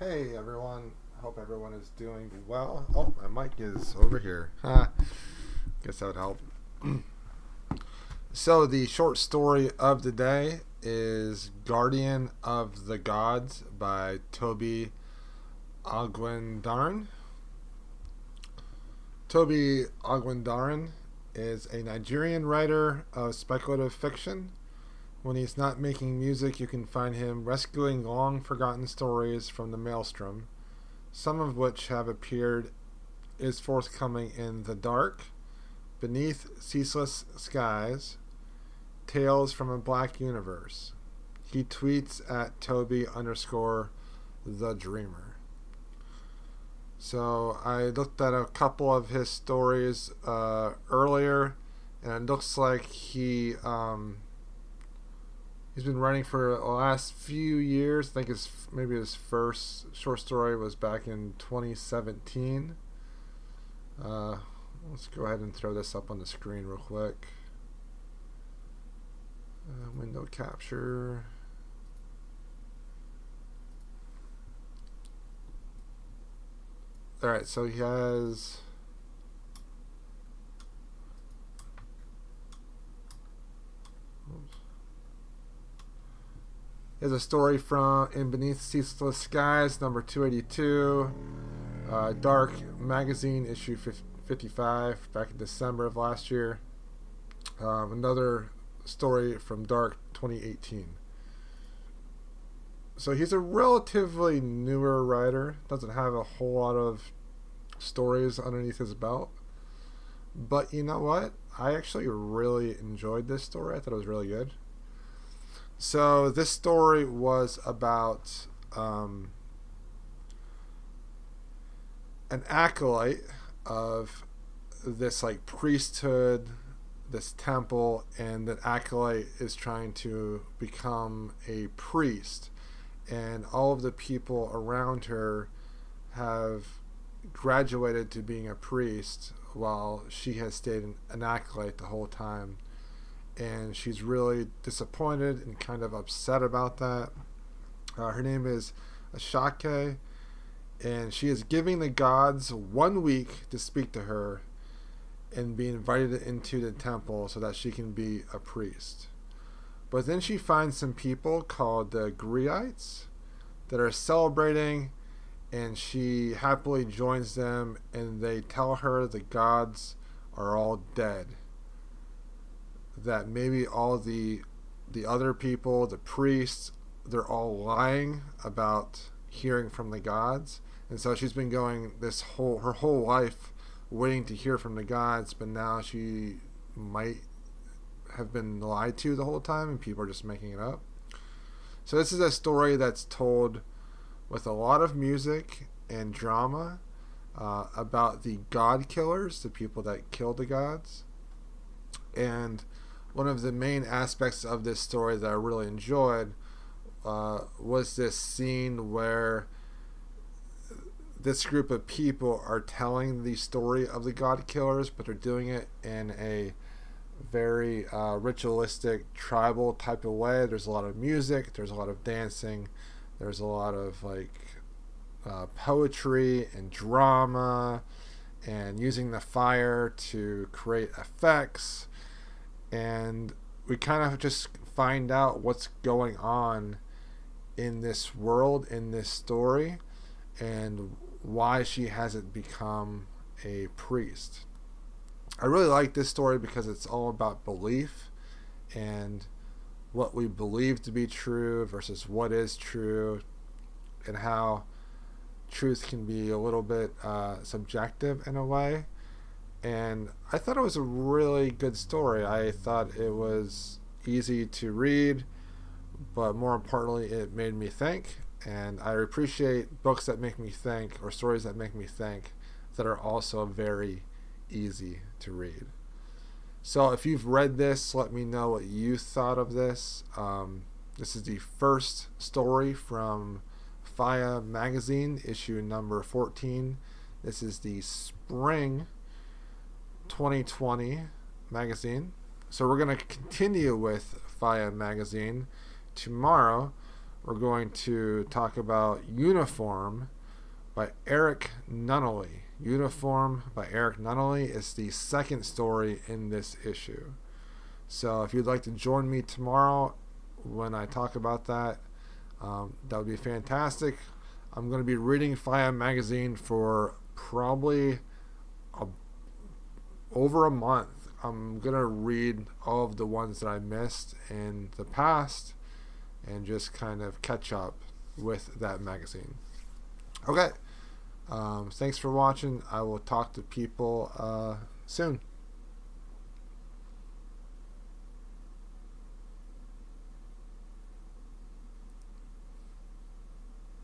Hey everyone, hope everyone is doing well. Oh, my mic is over here. Guess that would help. So, the short story of the day is Guardian of the Gods by Tobi Ogundiran. Tobi Ogundiran is a Nigerian writer of speculative fiction. When he's not making music, you can find him rescuing long forgotten stories from the maelstrom, some of which have appeared is forthcoming in The Dark, Beneath Ceaseless Skies, Tales from a Black Universe. He tweets at Toby underscore the Dreamer. So I looked at a couple of his stories earlier, and it looks like he's been writing for the last few years. I think maybe his first short story was back in 2017. Let's go ahead and throw this up on the screen real quick. Window capture. Alright, so he has... There's a story from In Beneath Ceaseless Skies, number 282, Dark Magazine, issue 55, back in December of last year. Another story from Dark 2018. So he's a relatively newer writer, doesn't have a whole lot of stories underneath his belt. But you know what? I actually really enjoyed this story. I thought it was really good. So this story was about an acolyte of this like priesthood, this temple, and that acolyte is trying to become a priest, and all of the people around her have graduated to being a priest while she has stayed an acolyte the whole time. And she's really disappointed and kind of upset about that. Her name is Ashake, and she is giving the gods 1 week to speak to her and be invited into the temple so that she can be a priest. But then she finds some people called the Greites that are celebrating, and she happily joins them, and they tell her the gods are all dead. That maybe all the other people, the priests, they're all lying about hearing from the gods. And so she's been going her whole life waiting to hear from the gods, but now she might have been lied to the whole time and people are just making it up. So this is a story that's told with a lot of music and drama about the god killers, the people that killed the gods. And one of the main aspects of this story that I really enjoyed was this scene where this group of people are telling the story of the god killers, but they're doing it in a very ritualistic, tribal type of way. There's a lot of music, there's a lot of dancing, there's a lot of poetry and drama, and using the fire to create effects. And we kind of just find out what's going on in this world, in this story, and why she hasn't become a priest. I really like this story because it's all about belief and what we believe to be true versus what is true, and how truth can be a little bit subjective in a way. And I thought it was a really good story. I thought it was easy to read, but more importantly, it made me think. And I appreciate books that make me think, or stories that make me think, that are also very easy to read. So if you've read this, let me know what you thought of this. This is the first story from FIYAH magazine, issue number 14. This is the spring 2020 magazine. So we're going to continue with FIYAH magazine tomorrow we're going to talk about Uniform by Eric Nunnally. Uniform by Eric Nunnally is the second story in this issue. So if you'd like to join me tomorrow when I talk about that, that would be fantastic. I'm going to be reading FIYAH magazine for probably over a month. I'm going to read all of the ones that I missed in the past and just kind of catch up with that magazine. Okay. Thanks for watching. I will talk to people soon.